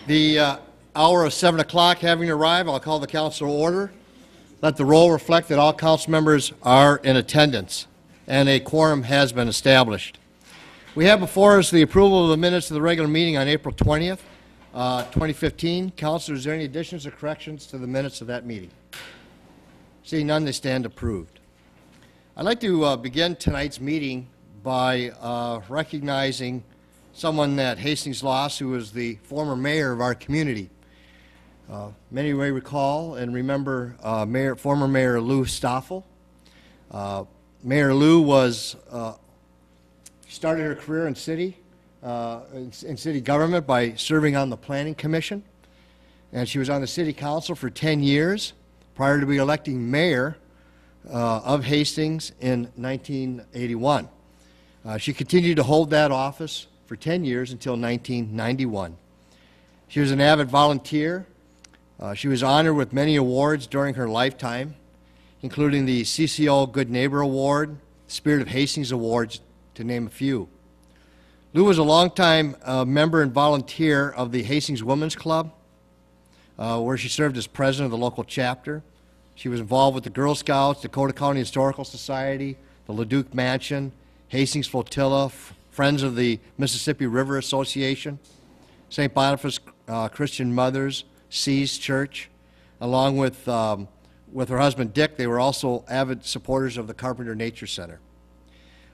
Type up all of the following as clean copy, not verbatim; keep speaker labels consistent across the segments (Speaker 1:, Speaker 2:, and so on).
Speaker 1: The hour of 7 o'clock having arrived, I'll call the council to order. Let the roll reflect that all council members are in attendance and a quorum has been established. We have before us the approval of the minutes of the regular meeting on April 20th, 2015. Councilors, is there any additions or corrections to the minutes of that meeting? Seeing none, they stand approved. I'd like to begin tonight's meeting by recognizing someone that Hastings lost who was the former mayor of our community. Many may recall and remember former Mayor Lou Stoffel. Mayor Lou was started her career in city government by serving on the Planning Commission, and she was on the City Council for 10 years prior to being elected mayor of Hastings in 1981. She continued to hold that office for 10 years until 1991. She was an avid volunteer. She was honored with many awards during her lifetime, including the CCO Good Neighbor Award, Spirit of Hastings Awards, to name a few. Lou was a longtime member and volunteer of the Hastings Women's Club, where she served as president of the local chapter. She was involved with the Girl Scouts, Dakota County Historical Society, the Leduc Mansion, Hastings Flotilla, Friends of the Mississippi River Association, St. Boniface Christian Mothers, Seas Church. Along with her husband Dick, they were also avid supporters of the Carpenter Nature Center.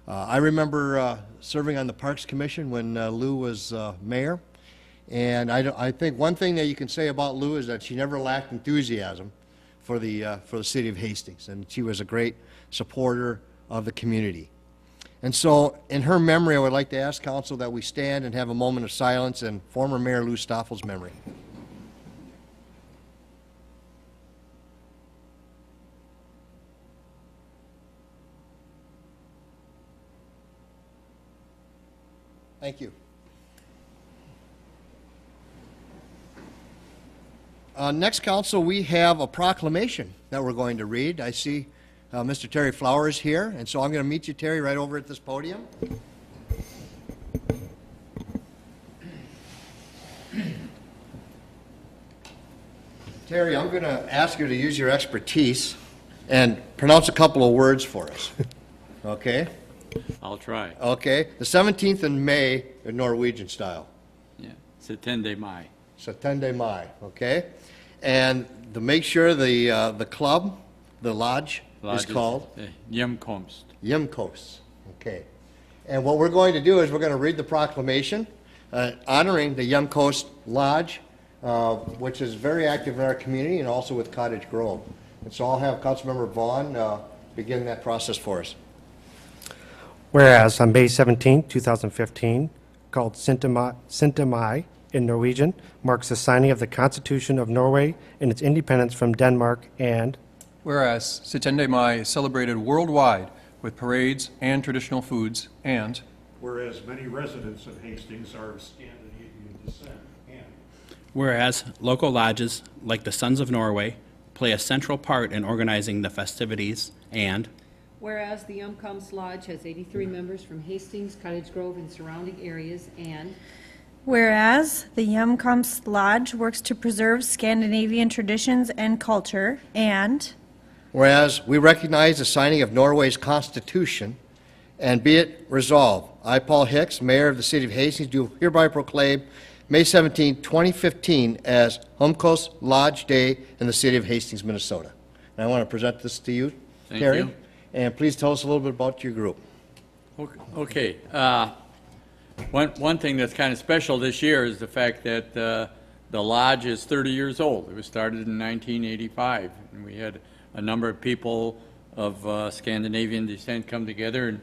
Speaker 1: I remember serving on the Parks Commission when Lou was mayor, and I think one thing that you can say about Lou is that she never lacked enthusiasm for the city of Hastings, and she was a great supporter of the community. And so, in her memory, I would like to ask council that we stand and have a moment of silence in former Mayor Lou Stoffel's memory. Thank you. Next, council, we have a proclamation that we're going to read. I see Mr. Terry Flowers here, and so I'm going to meet you, Terry, right over at this podium. Terry, I'm going to ask you to use your expertise and pronounce a couple of words for us. Okay?
Speaker 2: I'll try.
Speaker 1: Okay. The 17th in May in Norwegian style.
Speaker 2: Yeah. 17 Mai.
Speaker 1: 17 Mai. Okay. And to make sure the club, the lodge is called
Speaker 2: Hjemkomst.
Speaker 1: Hjemkomst. Okay. And what we're going to do is we're going to read the proclamation honoring the Hjemkomst Lodge, which is very active in our community and also with Cottage Grove. And so I'll have Councilmember Vaughn begin that process for us.
Speaker 3: Whereas on May 17, 2015, called Sinta Mai in Norwegian, marks the signing of the Constitution of Norway and its independence from Denmark, and
Speaker 4: whereas 17 Mai is celebrated worldwide with parades and traditional foods, and
Speaker 5: whereas many residents of Hastings are of Scandinavian descent, and
Speaker 6: whereas local lodges, like the Sons of Norway, play a central part in organizing the festivities, and
Speaker 7: whereas the Hjemkomst Lodge has 83 members from Hastings, Cottage Grove, and surrounding areas, and
Speaker 8: whereas the Hjemkomst Lodge works to preserve Scandinavian traditions and culture, and
Speaker 1: whereas we recognize the signing of Norway's Constitution, and be it resolved, I, Paul Hicks, Mayor of the City of Hastings, do hereby proclaim May 17, 2015 as Hjemkomst Lodge Day in the City of Hastings, Minnesota. And I want to present this to you, Terry.
Speaker 2: Thank you.
Speaker 1: And please tell us a little bit about your group.
Speaker 2: Okay. One thing that's kind of special this year is the fact that the lodge is 30 years old. It was started in 1985, and we had a number of people of Scandinavian descent come together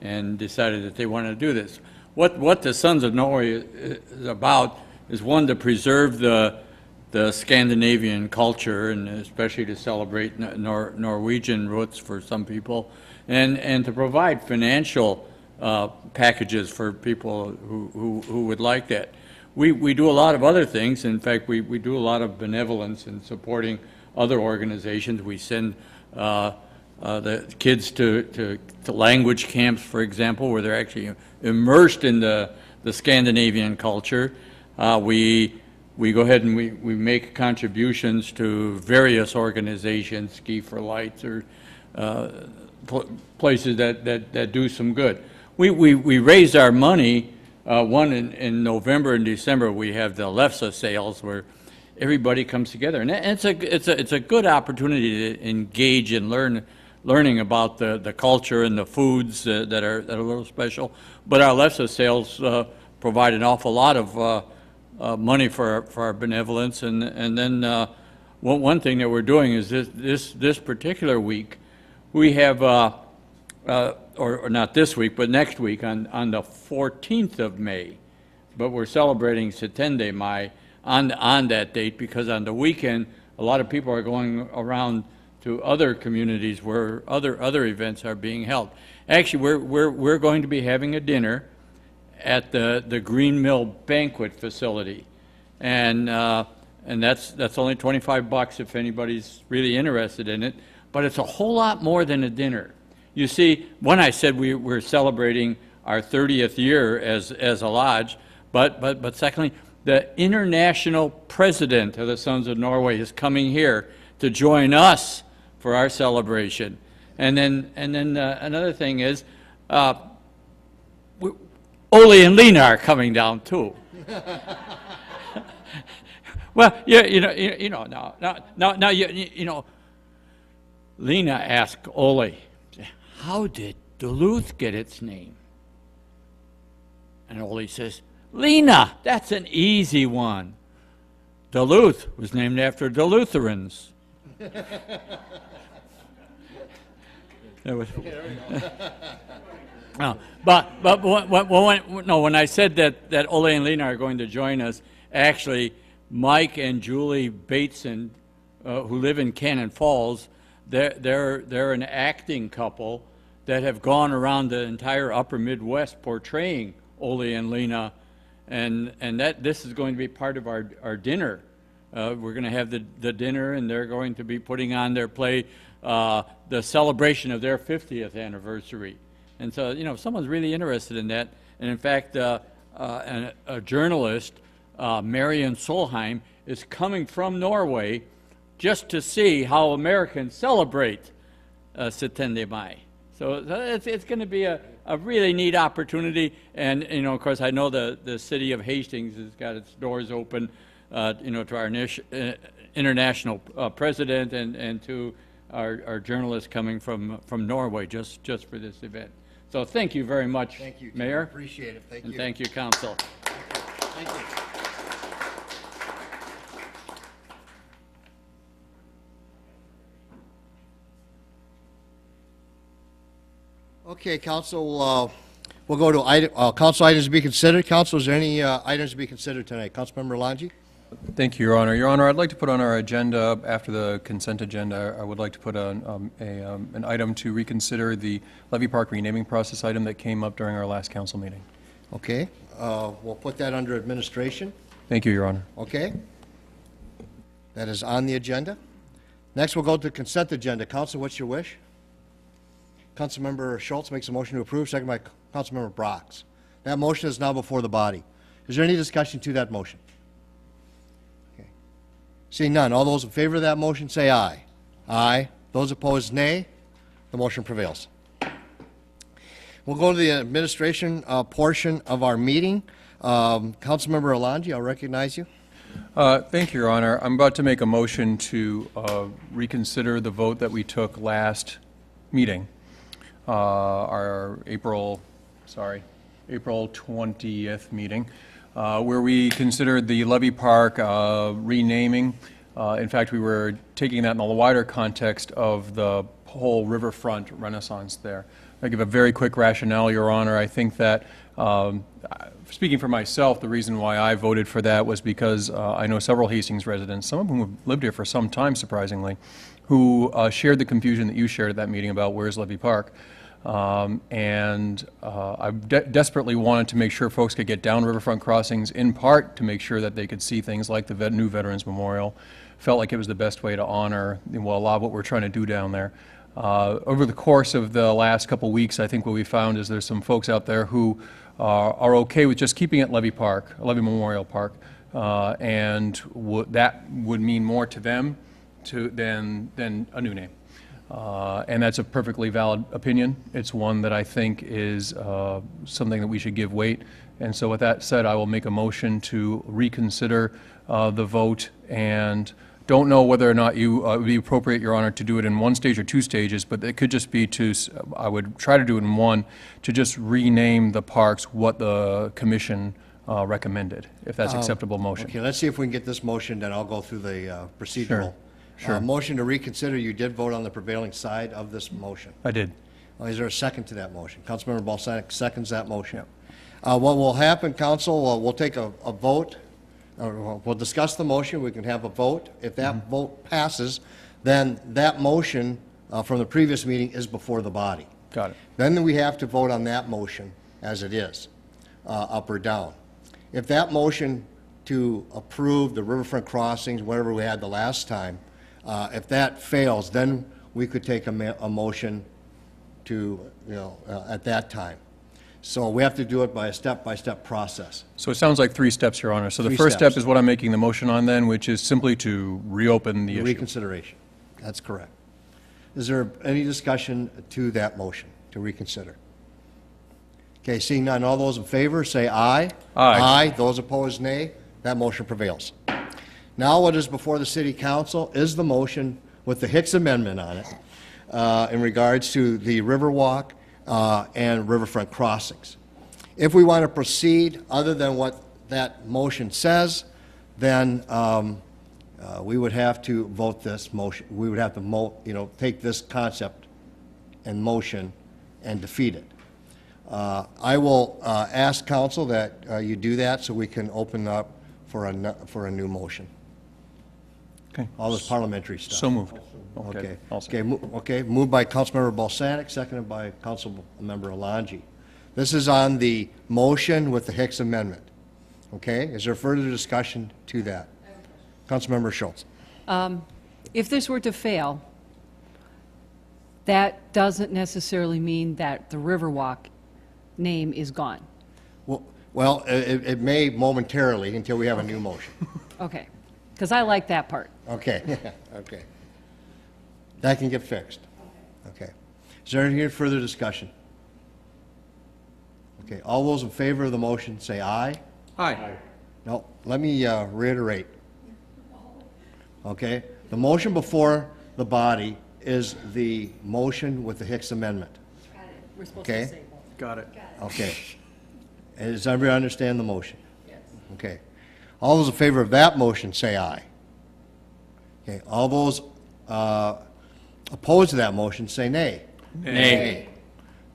Speaker 2: and decided that they wanted to do this. What the Sons of Norway is about is, one, to preserve the Scandinavian culture, and especially to celebrate Norwegian roots for some people, and to provide financial packages for people who would like that. We do a lot of other things. In fact, we do a lot of benevolence in supporting other organizations. We send the kids to language camps, for example, where they're actually immersed in the Scandinavian culture. We we go ahead and we make contributions to various organizations, Ski for Lights or places that do some good. We raise our money, one in November and December, we have the Lefse sales where everybody comes together. And it's a good opportunity to engage and learning about the culture and the foods that are a little special. But our Lefse sales provide an awful lot of money for our benevolence. And then one thing that we're doing is this particular week, we have, or not this week, but next week on the 14th of May, but we're celebrating Setende Mai on that date because on the weekend, a lot of people are going around to other communities where other events are being held. Actually, we're going to be having a dinner at the Green Mill Banquet Facility, and that's only $25 if anybody's really interested in it. But it's a whole lot more than a dinner. You see, when I said we're celebrating our 30th year as a lodge, but secondly, the international president of the Sons of Norway is coming here to join us for our celebration. And then another thing is, Ole and Lena are coming down too. Well, you know, Lena asked Ole, how did Duluth get its name? And Ole says, Lena, that's an easy one. Duluth was named after the Lutherans. No, but when I said that Ole and Lena are going to join us, actually, Mike and Julie Bateson, who live in Cannon Falls, they're an acting couple that have gone around the entire upper Midwest portraying Ole and Lena, and that this is going to be part of our dinner. We're going to have the dinner, and they're going to be putting on their play, the celebration of their 50th anniversary. And so, you know, if someone's really interested in that, and in fact, a journalist, Marion Solheim, is coming from Norway just to see how Americans celebrate Setende Mai. So it's going to be a really neat opportunity, and you know, of course, I know the city of Hastings has got its doors open, you know, to our international president and to our journalists coming from Norway just for this event. So thank you very much,
Speaker 1: Thank you, Jim.
Speaker 2: Mayor.
Speaker 1: Appreciate it. Thank you.
Speaker 2: And thank you, Council.
Speaker 1: Thank you. Okay, Council, we'll go to Council items to be considered. Council, is there any items to be considered tonight? Councilmember Langi?
Speaker 4: Thank you, Your Honor. Your Honor, I'd like to put on our agenda, after the consent agenda, I would like to put on an item to reconsider the Levy Park renaming process item that came up during our last council meeting.
Speaker 1: Okay, we'll put that under administration.
Speaker 4: Thank you, Your Honor.
Speaker 1: Okay. That is on the agenda. Next, we'll go to the consent agenda. Council, what's your wish? Councilmember Schultz makes a motion to approve, second by Councilmember Brox. That motion is now before the body. Is there any discussion to that motion? Okay. Seeing none, all those in favor of that motion say aye. Aye. Those opposed, nay. The motion prevails. We'll go to the administration portion of our meeting. Councilmember Alonji, I'll recognize you.
Speaker 4: Thank you, Your Honor. I'm about to make a motion to reconsider the vote that we took last meeting, our April 20th meeting, where we considered the Levy Park renaming. In fact, we were taking that in the wider context of the whole riverfront renaissance there. I'll give a very quick rationale, Your Honor. I think that, speaking for myself, the reason why I voted for that was because I know several Hastings residents, some of whom have lived here for some time, surprisingly, who shared the confusion that you shared at that meeting about where's Levy Park. I desperately wanted to make sure folks could get down riverfront crossings, in part to make sure that they could see things like the new Veterans Memorial. Felt like it was the best way to honor, well, a lot of what we're trying to do down there. Over the course of the last couple weeks, I think what we found is there's some folks out there who are okay with just keeping it Levy Park, Levy Memorial Park. and that would mean more to them than a new name. And that's a perfectly valid opinion. It's one that I think is something that we should give weight. And so with that said, I will make a motion to reconsider the vote, and don't know whether or not you, it would be appropriate, Your Honor, to do it in one stage or two stages, but it could just be I would try to do it in one, to just rename the parks what the commission recommended, if that's acceptable motion.
Speaker 1: Okay, let's see if we can get this motion, then I'll go through the procedural.
Speaker 4: Sure.
Speaker 1: Motion to reconsider, you did vote on the prevailing side of this motion.
Speaker 4: I did.
Speaker 1: Is there a second to that motion? Councilmember Balsanic seconds that motion. What will happen, council, we'll take a vote, or we'll discuss the motion, we can have a vote. If that vote passes, then that motion from the previous meeting is before the body.
Speaker 4: Got it.
Speaker 1: Then we have to vote on that motion as it is, up or down. If that motion to approve the riverfront crossings, whatever we had the last time, if that fails, then we could take a motion to, at that time. So we have to do it by a step-by-step process.
Speaker 4: So it sounds like three steps, Your Honor. So the
Speaker 1: Three
Speaker 4: first
Speaker 1: steps.
Speaker 4: step is what I'm making the motion on then, which is simply to reopen the issue.
Speaker 1: Reconsideration. That's correct. Is there any discussion to that motion to reconsider? Okay, seeing none, all those in favor say aye.
Speaker 4: Aye.
Speaker 1: Aye. Those opposed, nay. That motion prevails. Now what is before the City Council is the motion with the Hicks Amendment on it in regards to the Riverwalk and riverfront crossings. If we want to proceed other than what that motion says, then we would have to vote this motion. We would have to take this concept and motion and defeat it. I will ask council that you do that so we can open up for a new motion.
Speaker 4: Okay.
Speaker 1: All this parliamentary stuff.
Speaker 4: So moved.
Speaker 1: Okay.
Speaker 4: I'll second.
Speaker 1: Okay, moved by Councilmember Balsanic, seconded by Councilmember Alangi. This is on the motion with the Hicks Amendment. Okay, is there further discussion to that? Councilmember Schultz.
Speaker 7: If this were to fail, that doesn't necessarily mean that the Riverwalk name is gone.
Speaker 1: Well, it may momentarily until we have a new motion.
Speaker 7: Okay, because I like that part.
Speaker 1: Okay, okay. That can get fixed. Okay. Is there any further discussion? Okay, all those in favor of the motion say aye.
Speaker 2: Aye.
Speaker 1: No, let me reiterate. Okay, the motion before the body is the motion with the Hicks Amendment.
Speaker 7: We're supposed to
Speaker 1: Okay.
Speaker 7: say both.
Speaker 4: Got it.
Speaker 1: Okay. And does everybody understand the motion? Yes. Okay. All those in favor of that motion say aye. Okay, all those opposed to that motion say nay.
Speaker 2: Nay.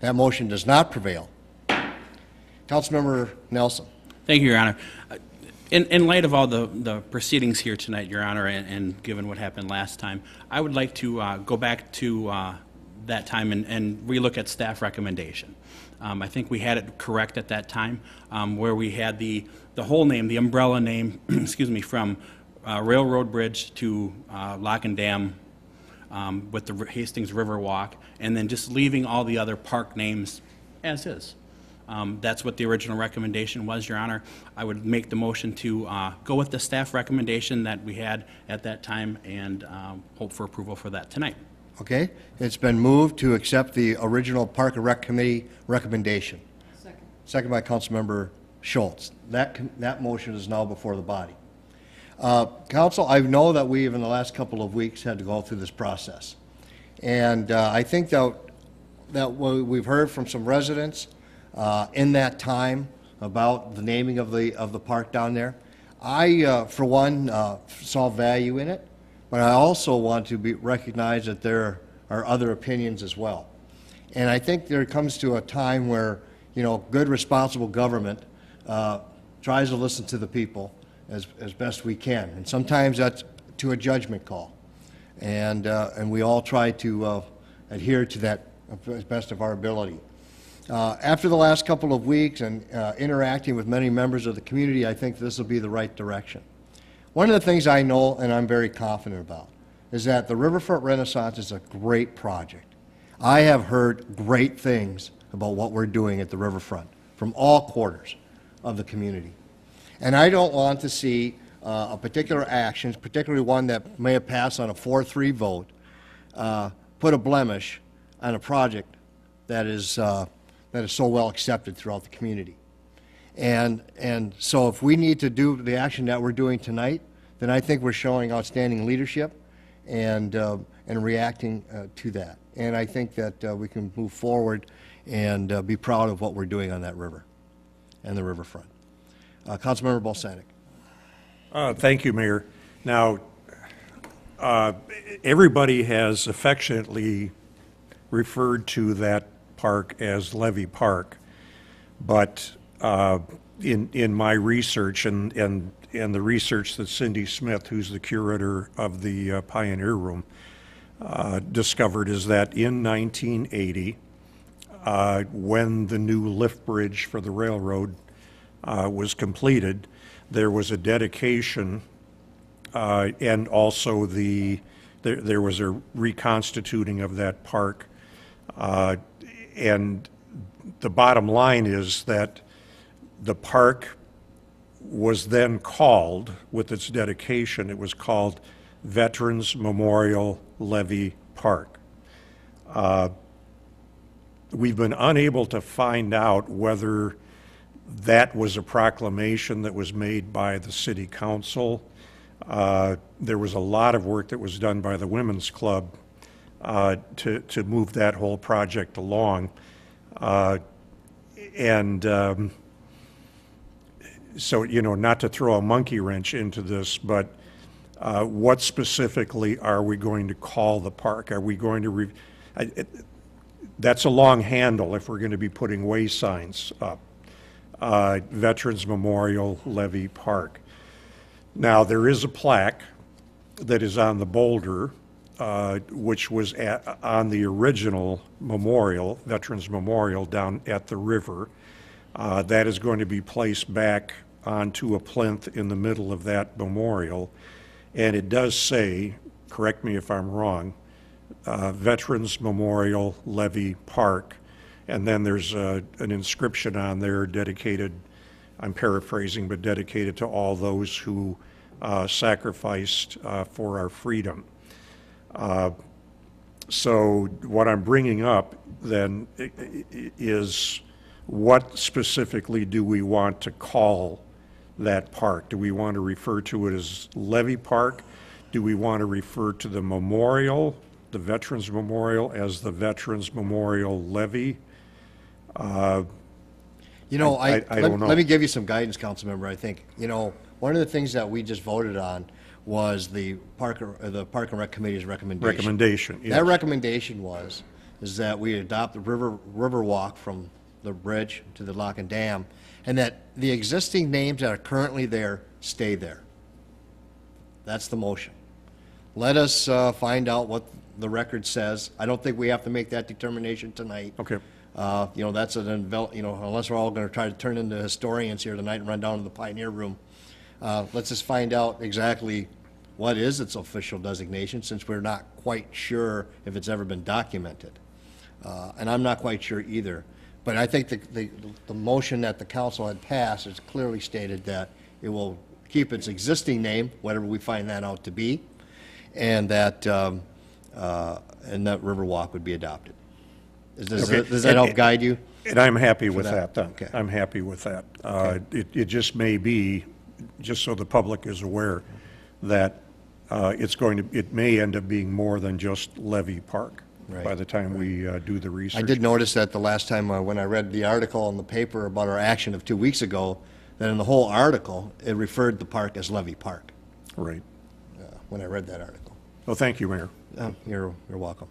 Speaker 1: That motion does not prevail. Councilmember Nelson.
Speaker 6: Thank you, Your Honor. In light of all the proceedings here tonight, Your Honor, and given what happened last time, I would like to go back to that time and relook at staff recommendation. I think we had it correct at that time, where we had the whole name, the umbrella name, excuse me, from Railroad Bridge to Lock and Dam with the Hastings River Walk, and then just leaving all the other park names as is. That's what the original recommendation was, Your Honor. I would make the motion to go with the staff recommendation that we had at that time and hope for approval for that tonight.
Speaker 1: Okay, it's been moved to accept the original Park and Rec Committee recommendation.
Speaker 7: Second.
Speaker 1: Second by Councilmember Schultz. That motion is now before the body. Council, I know that we've, in the last couple of weeks, had to go through this process. And I think that we've heard from some residents in that time about the naming of the park down there. I, for one, saw value in it, but I also want to recognize that there are other opinions as well. And I think there comes to a time where, good, responsible government tries to listen to the people as best we can. And sometimes that's to a judgment call. And we all try to adhere to that as best of our ability. After the last couple of weeks and interacting with many members of the community, I think this will be the right direction. One of the things I know and I'm very confident about is that the Riverfront Renaissance is a great project. I have heard great things about what we're doing at the riverfront from all quarters of the community. And I don't want to see a particular action, particularly one that may have passed on a 4-3 vote, put a blemish on a project that is so well accepted throughout the community. And so if we need to do the action that we're doing tonight, then I think we're showing outstanding leadership and reacting to that. And I think that we can move forward and be proud of what we're doing on that river and the riverfront. Councilmember Bolsanic.
Speaker 5: Thank you, Mayor. Now, everybody has affectionately referred to that park as Levy Park, but in my research and the research that Cindy Smith, who's the curator of the Pioneer Room, discovered is that in 1980, when the new lift bridge for the railroad was completed, there was a dedication and also there was a reconstituting of that park. And the bottom line is that the park was then called, with its dedication, it was called Veterans Memorial Levy Park. We've been unable to find out whether that was a proclamation that was made by the city council. There was a lot of work that was done by the Women's Club to move that whole project along. So, you know, not to throw a monkey wrench into this, but what specifically are we going to call the park? Are we going to, that's a long handle if we're going to be putting way signs up. Veterans Memorial Levy Park. Now, there is a plaque that is on the boulder, which was on the original memorial, Veterans Memorial, down at the river. That is going to be placed back onto a plinth in the middle of that memorial. And it does say, correct me if I'm wrong, Veterans Memorial Levy Park. And then there's an inscription on there dedicated, I'm paraphrasing, but dedicated to all those who sacrificed for our freedom. So what I'm bringing up then is, what specifically do we want to call that park? Do we want to refer to it as Levy Park? Do we want to refer to the memorial, the Veterans Memorial, as the Veterans Memorial Levy?
Speaker 1: You know,
Speaker 5: I don't know.
Speaker 1: Let me give you some guidance, Councilmember. I think, you know, one of the things that we just voted on was the Park and Rec Committee's recommendation.
Speaker 5: Recommendation, yes.
Speaker 1: That recommendation is that we adopt the river walk from the bridge to the lock and dam, and that the existing names that are currently there stay there. That's the motion. Let us find out what the record says. I don't think we have to make that determination tonight.
Speaker 5: Okay.
Speaker 1: You know, that's unless we're all going to try to turn into historians here tonight and run down to the Pioneer Room. Let's just find out exactly what is its official designation, since we're not quite sure if it's ever been documented. And I'm not quite sure either. But I think the motion that the council had passed is clearly stated that it will keep its existing name, whatever we find that out to be, and that Riverwalk would be adopted. Does that help guide you?
Speaker 5: And I'm happy with that then.
Speaker 1: Okay.
Speaker 5: I'm happy with that.
Speaker 1: Okay.
Speaker 5: It just may be, just so the public is aware, that it may end up being more than just Levy Park
Speaker 1: Right.
Speaker 5: by the time we do the research.
Speaker 1: I did notice that the last time when I read the article in the paper about our action of 2 weeks ago, that in the whole article, it referred the park as Levy Park,
Speaker 5: Right.
Speaker 1: when I read that article.
Speaker 5: Well, thank you, Mayor.
Speaker 1: You're welcome.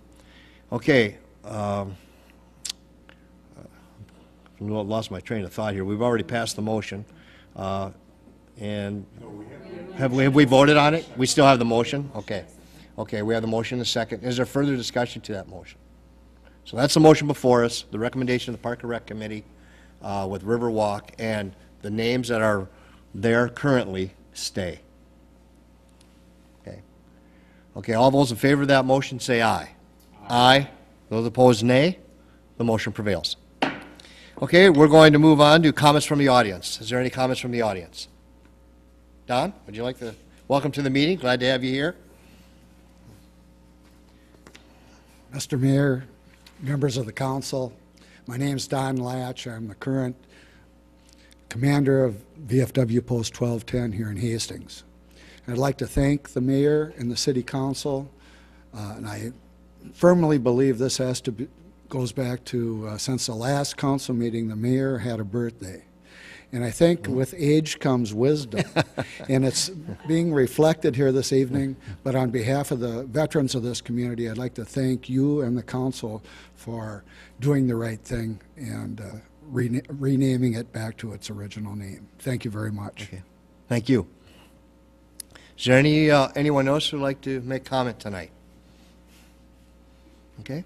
Speaker 1: Okay. Lost my train of thought here. We've already passed the motion. And have we voted on it? We still have the motion? Okay. Okay, we have the motion in a second. Is there further discussion to that motion? So that's the motion before us, the recommendation of the Park and Rec Committee with Riverwalk, and the names that are there currently stay. Okay. Okay, all those in favor of that motion say aye. Aye. Those opposed, nay. The motion prevails. Okay, we're going to move on to comments from the audience. Is there any comments from the audience? Don, would you like to, welcome to the meeting, glad to have you here.
Speaker 9: Mr. Mayor, members of the council, my name is Don Latch. I'm the current commander of VFW Post 1210 here in Hastings. I'd like to thank the mayor and the city council, and I firmly believe this goes back to since the last council meeting, the mayor had a birthday. And I think with age comes wisdom. And it's being reflected here this evening. But on behalf of the veterans of this community, I'd like to thank you and the council for doing the right thing and renaming it back to its original name. Thank you very much.
Speaker 1: Okay. Thank you. Is there anyone else who would like to make comment tonight? Okay.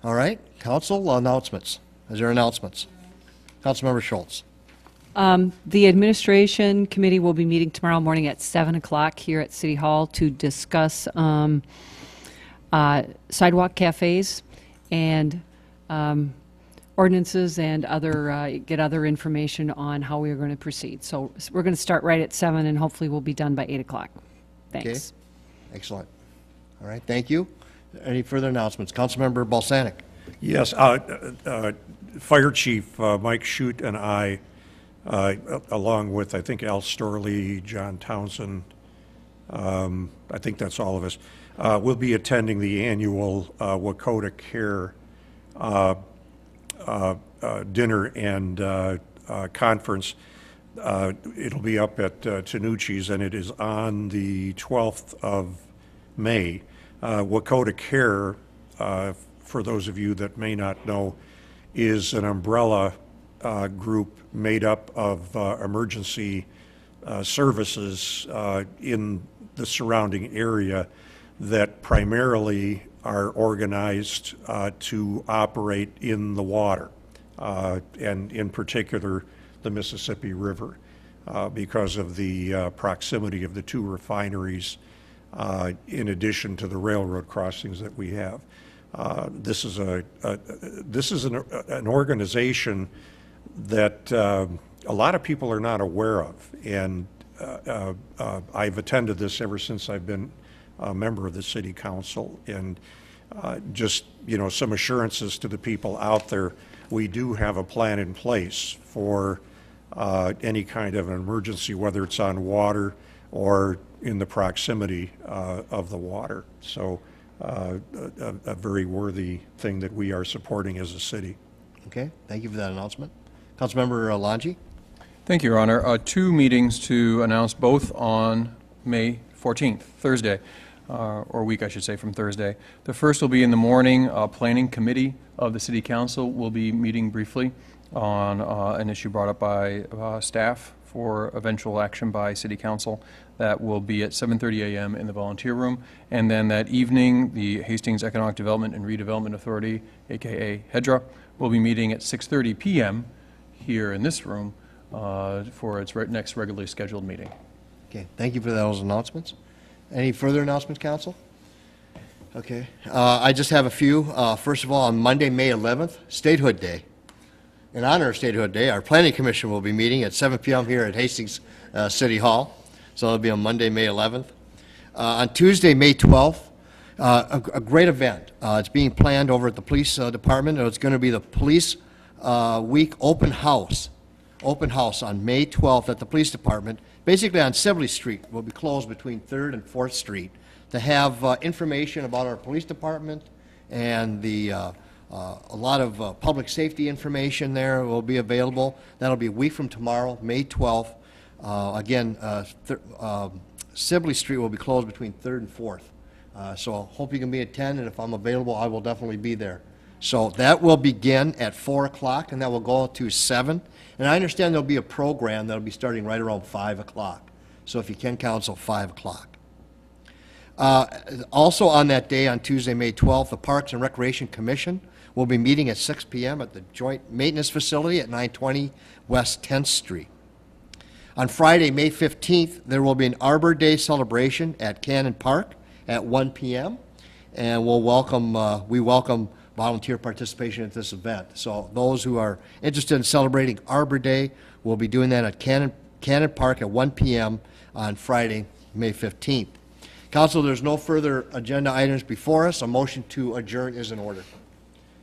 Speaker 1: All right. Council announcements. Is there announcements? Councilmember Schultz.
Speaker 7: The administration committee will be meeting tomorrow morning at 7 o'clock here at City Hall to discuss sidewalk cafes and ordinances and get other information on how we are going to proceed. So we're going to start right at 7 and hopefully we'll be done by 8 o'clock. Thanks.
Speaker 1: Okay. Excellent. All right. Thank you. Any further announcements? Councilmember Balsanic.
Speaker 5: Yes, Fire Chief Mike Shute and I, along with, I think, Al Storley, John Townsend, I think that's all of us, will be attending the annual Wakota Care dinner and conference. It'll be up at Tanucci's, and it is on the 12th of May. Wakota Care, for those of you that may not know, is an umbrella group made up of emergency services in the surrounding area that primarily are organized to operate in the water, and in particular the Mississippi River, because of the proximity of the two refineries, in addition to the railroad crossings that we have. This is an organization that a lot of people are not aware of, and I've attended this ever since I've been a member of the city council, and just, you know, some assurances to the people out there. We do have a plan in place for any kind of an emergency, whether it's on water or in the proximity of the water. So a very worthy thing that we are supporting as a city.
Speaker 1: Okay. Thank you for that announcement. Councilmember Langi.
Speaker 4: Thank you, Your Honor. Two meetings to announce, both on May 14th, Thursday, or week, I should say, from Thursday. The first will be in the morning. Planning Committee of the City Council will be meeting briefly on an issue brought up by staff for eventual action by City Council. That will be at 7:30 a.m. in the volunteer room. And then that evening, the Hastings Economic Development and Redevelopment Authority, aka HEDRA, will be meeting at 6:30 p.m. here in this room for its next regularly scheduled meeting.
Speaker 1: Okay. Thank you for those announcements. Any further announcements, Council? Okay. I just have a few. First of all, on Monday, May 11th, Statehood Day. In honor of Statehood Day, our Planning Commission will be meeting at 7 p.m. here at Hastings City Hall. So it'll be on Monday, May 11th. On Tuesday, May 12th, a great event. It's being planned over at the police department. It's going to be the Police Week Open House. Open house on May 12th at the police department, basically on Sibley Street. Will be closed between 3rd and 4th Street to have information about our police department and a lot of public safety information there will be available. That'll be a week from tomorrow, May 12th. Again, Sibley Street will be closed between 3rd and 4th. So I hope you can be at 10, and if I'm available, I will definitely be there. So that will begin at 4 o'clock, and that will go to 7. And I understand there'll be a program that'll be starting right around 5 o'clock. So if you can, Council, 5 o'clock. Also on that day, on Tuesday, May 12th, the Parks and Recreation Commission will be meeting at 6 p.m. at the Joint Maintenance Facility at 920 West 10th Street. On Friday, May 15th, there will be an Arbor Day celebration at Cannon Park at 1 p.m. And we welcome volunteer participation at this event. So those who are interested in celebrating Arbor Day will be doing that at Cannon Park at 1 p.m. on Friday, May 15th. Council, there's no further agenda items before us. A motion to adjourn is in order.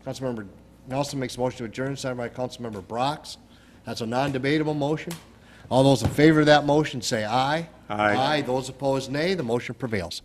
Speaker 1: Councilmember Nelson makes a motion to adjourn, seconded by Councilmember Brox. That's a non-debatable motion. All those in favor of that motion say aye.
Speaker 5: Aye.
Speaker 1: Aye. Those opposed, nay. The motion prevails.